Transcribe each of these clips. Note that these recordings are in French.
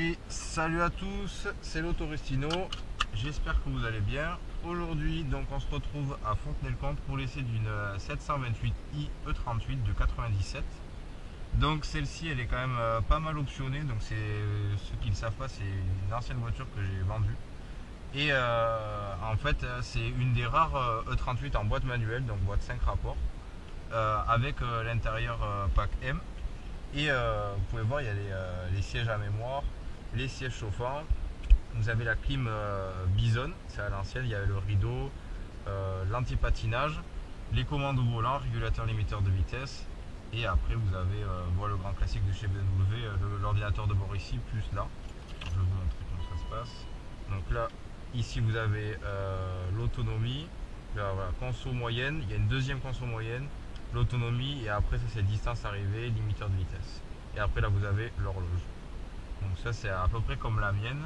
Allez, salut à tous, c'est l'Autorestino, j'espère que vous allez bien. Aujourd'hui, donc on se retrouve à Fontenay-le-Comte pour l'essai d'une 728i E38 de 97. Donc celle-ci, elle est quand même pas mal optionnée, donc c'est ceux qui ne le savent pas, c'est une ancienne voiture que j'ai vendue. Et en fait, c'est une des rares E38 en boîte manuelle, donc boîte 5 rapports, avec l'intérieur pack M. Et vous pouvez voir, il y a les sièges à mémoire, les sièges chauffants. Vous avez la clim Bison, c'est à l'ancienne, il y a le rideau, l'anti-patinage, les commandes au volant, régulateur limiteur de vitesse. Et après, vous avez le grand classique de chez BMW, l'ordinateur de bord ici, plus là. Je vais vous montrer comment ça se passe. Donc là, ici, vous avez l'autonomie, voilà, conso moyenne, il y a une deuxième conso moyenne, l'autonomie, et après ça c'est distance arrivée, limiteur de vitesse. Et après là vous avez l'horloge. Donc ça c'est à peu près comme la mienne.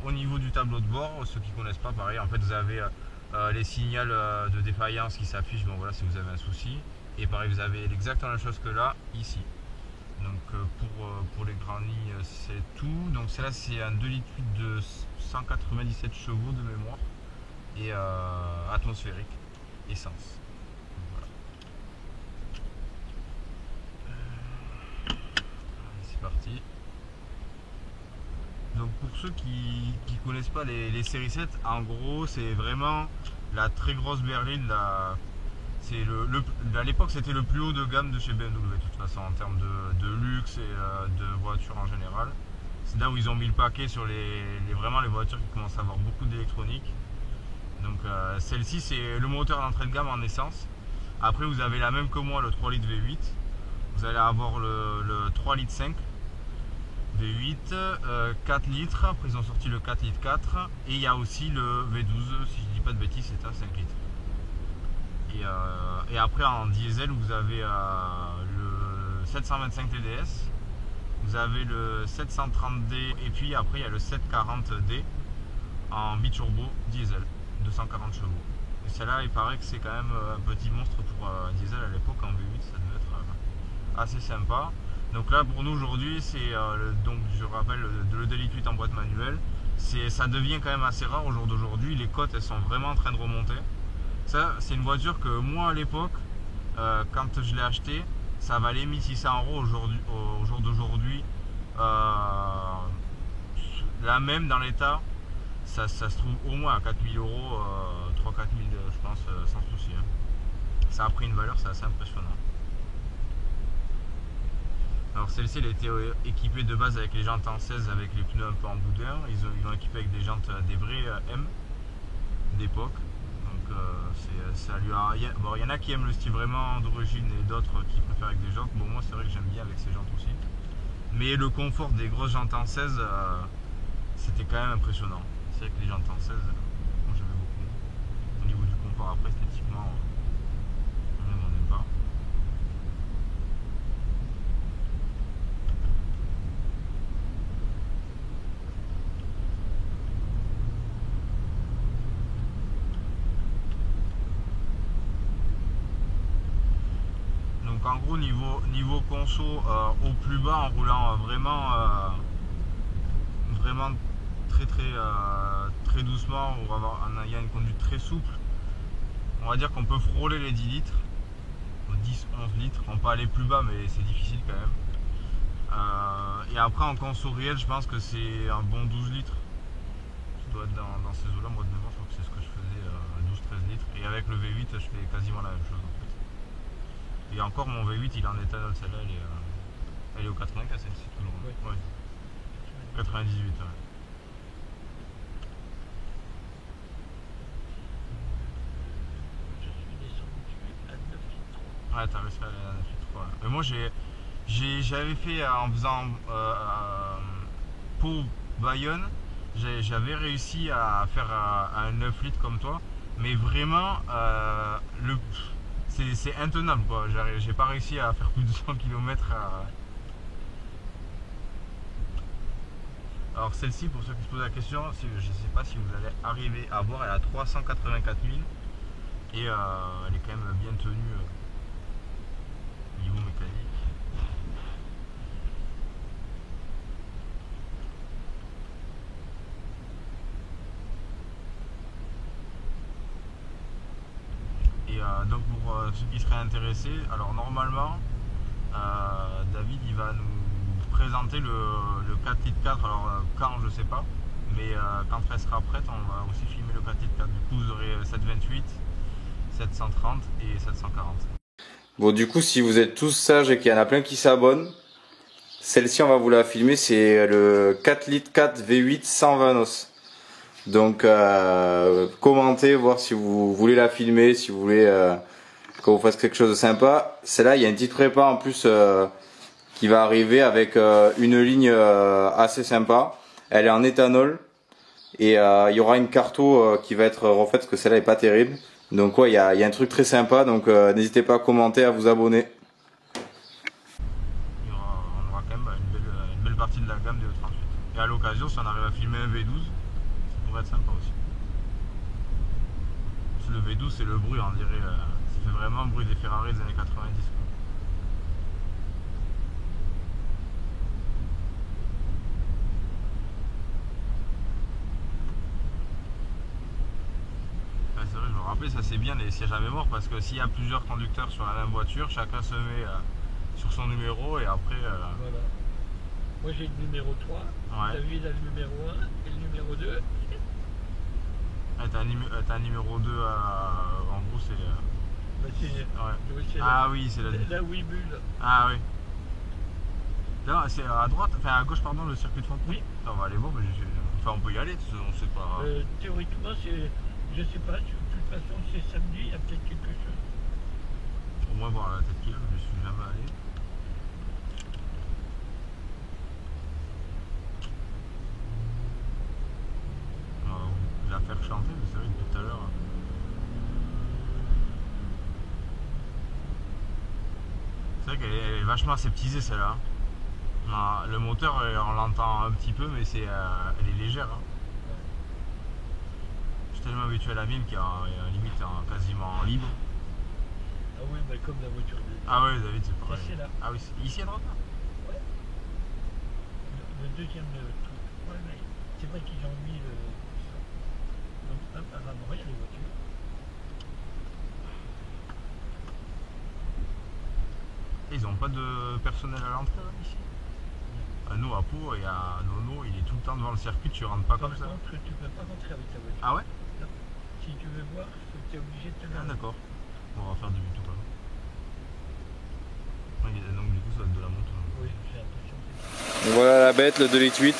Au niveau du tableau de bord, ceux qui ne connaissent pas, pareil, en fait vous avez les signaux de défaillance qui s'affichent, bon voilà, si vous avez un souci. Et pareil, vous avez exactement la même chose que là, ici. Donc pour les grandes lignes c'est tout. Donc celle-là c'est un 2,8 litres de 197 chevaux de mémoire et atmosphérique, essence. C'est parti. Donc pour ceux qui ne connaissent pas les séries 7, en gros c'est vraiment la très grosse berline. À l'époque c'était le plus haut de gamme de chez BMW de toute façon en termes de luxe et de voitures en général. C'est là où ils ont mis le paquet sur vraiment les voitures qui commencent à avoir beaucoup d'électronique. Donc celle-ci c'est le moteur d'entrée de gamme en essence. Après vous avez la même que moi, le 3 litres V8. Vous allez avoir le 3 litres 5 V8, 4 litres, après ils ont sorti le 4 litres 4 et il y a aussi le V12, si je dis pas de bêtises c'est à 5 litres. Et après en diesel vous avez le 725 TDS, vous avez le 730D et puis après il y a le 740D en biturbo diesel, 240 chevaux. Et celle-là il paraît que c'est quand même un petit monstre pour un diesel à l'époque. En V8 ça devait être assez sympa. Donc là pour nous aujourd'hui c'est donc je rappelle le 2,8 en boîte manuelle. Ça devient quand même assez rare au jour d'aujourd'hui, les cotes elles sont vraiment en train de remonter. Ça c'est une voiture que moi à l'époque quand je l'ai acheté ça valait 1600 € au jour d'aujourd'hui. La même dans l'état ça se trouve au moins à 4000 €, 3-4 000 je pense sans souci. Ça a pris une valeur, c'est assez impressionnant. Alors celle-ci elle a été équipée de base avec les jantes en 16 avec les pneus un peu en boudin. Ils l'ont équipée avec des jantes, des vrais M d'époque. Donc ça lui a... Bon, il y en a qui aiment le style vraiment d'origine et d'autres qui préfèrent avec des jantes. Bon moi c'est vrai que j'aime bien avec ces jantes aussi. Mais le confort des grosses jantes en 16 c'était quand même impressionnant. C'est vrai que les jantes en 16 moi j'aimais beaucoup. Au niveau du confort après esthétiquement on n'aime pas. Donc en gros niveau conso au plus bas en roulant vraiment très doucement, il y a une conduite très souple. On va dire qu'on peut frôler les 10 litres, 10-11 litres, on peut aller plus bas mais c'est difficile quand même. Et après en conso réel je pense que c'est un bon 12 litres. Je dois être dans ces eaux là, moi de mémoire je crois que c'est ce que je faisais, 12-13 litres. Et avec le V8 je fais quasiment la même chose en fait. Et encore mon V8 il est en éthanol, celle-là elle est au 84, celle-ci toujours. Ouais. 98 ouais. Ouais, t'as réussi à aller à 9 litres, ouais. Mais moi j'avais fait en faisant Pau Bayonne, j'avais réussi à faire un 9 litres comme toi, mais vraiment c'est intenable quoi. J'ai pas réussi à faire plus de 100 km Alors celle-ci, pour ceux qui se posent la question, je ne sais pas si vous allez arriver à voir, elle a 384 000 et elle est quand même bien tenue niveau mécanique. donc pour ceux qui seraient intéressés, alors normalement David il va nous présenter le 4 litres 4, alors quand je sais pas, mais quand elle sera prête on va aussi filmer le 4 litres 4. Du coup vous aurez 728, 730 et 740. Bon, du coup, si vous êtes tous sages et qu'il y en a plein qui s'abonnent, celle-ci on va vous la filmer, c'est le 4 litres 4 V8 120 os. Donc commentez, voir si vous voulez la filmer, si vous voulez qu'on vous fasse quelque chose de sympa. Celle-là, il y a une petite prépa en plus qui va arriver avec une ligne assez sympa. Elle est en éthanol et il y aura une carto qui va être refaite parce que celle-là est pas terrible. Donc ouais, il y a un truc très sympa, donc n'hésitez pas à commenter, à vous abonner. On aura quand même une belle partie de la gamme des E38. Et à l'occasion, si on arrive à filmer un V12, ça pourrait être sympa aussi. Parce que le V12 c'est le bruit, on dirait, ça fait vraiment le bruit des Ferrari des années 90. Quoi. C'est vrai, je me rappelle, ça c'est bien les sièges à mémoire parce que s'il y a plusieurs conducteurs sur la même voiture, chacun se met sur son numéro et après. Voilà. Moi j'ai le numéro 3, Ouais. David a le numéro 1 et le numéro 2. Ah, t'as un numéro 2 en gros c'est. Bah, c'est Ah oui, c'est la Webull. Ah oui. Là, c'est à droite, enfin à gauche, pardon, le circuit de Fontenay. Oui. On va aller voir, mais enfin on peut y aller, on sait pas. Théoriquement, je sais pas, de toute façon c'est samedi, il y a peut-être quelque chose. Au moins voir la tête qu'il a, mais je suis jamais allé. On va la faire chanter, mais c'est vrai depuis tout à l'heure. C'est vrai qu'elle est vachement aseptisée celle-là. Le moteur, on l'entend un petit peu, mais elle est légère. Hein. Je suis tellement habitué à la mienne qui est limite quasiment libre. Ah oui, bah, comme la voiture de... Ah ouais, David, c'est pareil. C'est là. Ah oui, ici à droite là. Ouais. Le deuxième truc. Ouais, mais c'est vrai qu'ils ont mis le... Donc apparemment, il y a les voitures. Et ils n'ont pas de personnel à l'entrée là, ici. Nous à Pau, il y a Nono, il est tout le temps devant le circuit, tu rentres pas Par comme ça. contre, tu peux pas rentrer avec ta voiture. Ah ouais? Non. Si tu veux voir, tu es obligé de te Ah mettre. d'accord. On va faire du tout pas. Donc du coup ça va être de la moto. Oui, j'ai l'impression que c'est... Voilà la bête, le 2 litres 8.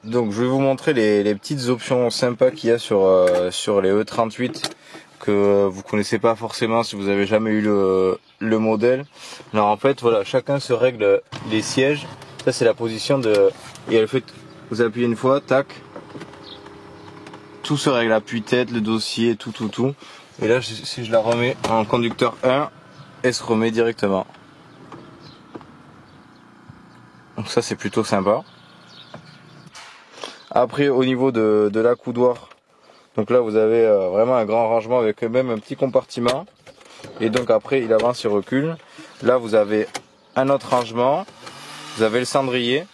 Donc je vais vous montrer les petites options sympas qu'il y a sur les E38 que vous connaissez pas forcément si vous avez jamais eu le modèle. Alors en fait voilà, chacun se règle les sièges. Ça c'est la position de... Et elle fait, vous appuyez une fois, tac. Tout se règle, appui-tête, le dossier, tout. Et là si je la remets en conducteur 1, elle se remet directement. Donc ça c'est plutôt sympa. Après au niveau de l'accoudoir, donc là vous avez vraiment un grand rangement avec même un petit compartiment. Et donc après il avance, il recule. Là vous avez un autre rangement. Vous avez le cendrier.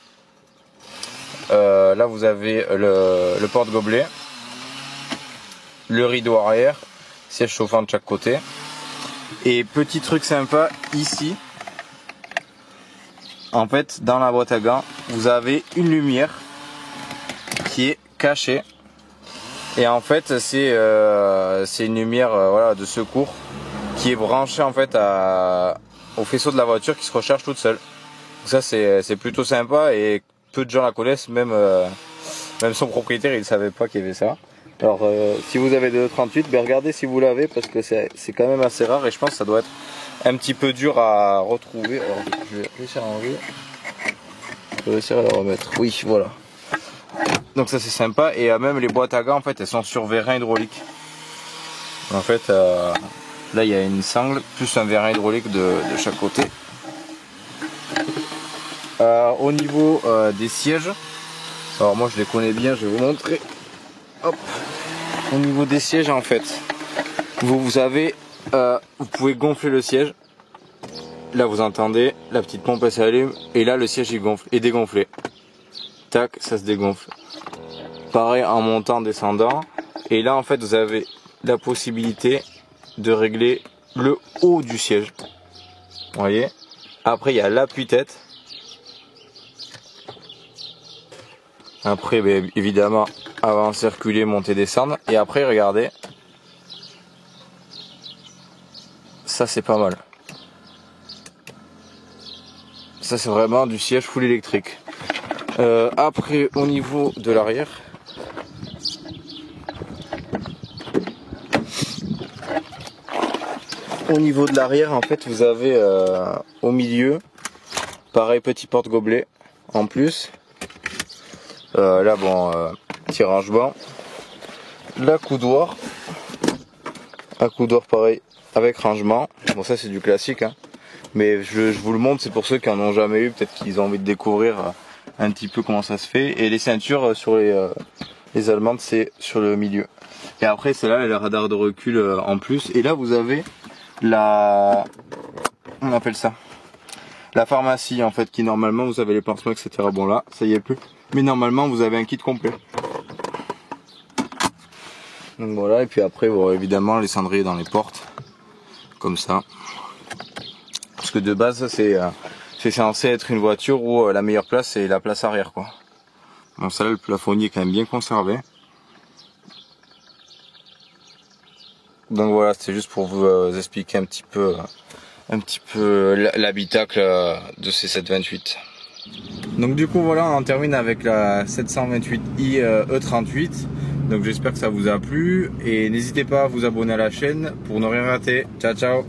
Là vous avez le porte-gobelet. Le rideau arrière. Siège chauffant de chaque côté. Et petit truc sympa ici. En fait dans la boîte à gants vous avez une lumière qui est cachée. Et en fait c'est une lumière voilà, de secours qui est branchée en fait au faisceau de la voiture qui se recharge toute seule. Ça c'est plutôt sympa et peu de gens la connaissent, même son propriétaire il ne savait pas qu'il y avait ça. Alors si vous avez de E38, ben regardez si vous l'avez parce que c'est quand même assez rare et je pense que ça doit être un petit peu dur à retrouver. Alors je vais réussir à enlever. Je vais réussir à la remettre. Oui, voilà. Donc ça c'est sympa et même les boîtes à gants en fait elles sont sur vérin hydraulique. En fait là il y a une sangle plus un vérin hydraulique de chaque côté. Au niveau des sièges, alors moi je les connais bien, je vais vous montrer. Hop. Au niveau des sièges en fait, vous avez, vous pouvez gonfler le siège là vous entendez, la petite pompe elle s'allume et là le siège il gonfle et dégonflé. Tac, ça se dégonfle. Pareil en montant, descendant. Et là en fait vous avez la possibilité de régler le haut du siège. Vous voyez. Après il y a l'appui-tête. Après ben, évidemment avancer, reculer, monter, descendre. Et après regardez. Ça c'est pas mal. Ça c'est vraiment du siège full électrique. Après au niveau de l'arrière. Au niveau de l'arrière en fait vous avez au milieu pareil petit porte-gobelet en plus. Là bon petit rangement. L'accoudoir. Accoudoir pareil avec rangement. Bon ça c'est du classique hein. Mais je vous le montre, c'est pour ceux qui en ont jamais eu, peut-être qu'ils ont envie de découvrir un petit peu comment ça se fait. Et les ceintures sur les allemandes c'est sur le milieu. Et après celle-là elle a le radar de recul en plus. Et là vous avez on appelle ça la pharmacie en fait, qui normalement vous avez les pansements etc. Bon là ça y est plus, mais normalement vous avez un kit complet. Donc voilà, et puis après bon, évidemment les cendriers dans les portes comme ça, parce que de base c'est censé être une voiture où la meilleure place c'est la place arrière quoi. Bon ça là le plafonnier est quand même bien conservé. Donc voilà, c'était juste pour vous expliquer un petit peu l'habitacle de ces 728. Donc du coup voilà, on termine avec la 728i E38. Donc j'espère que ça vous a plu et n'hésitez pas à vous abonner à la chaîne pour ne rien rater. Ciao ciao.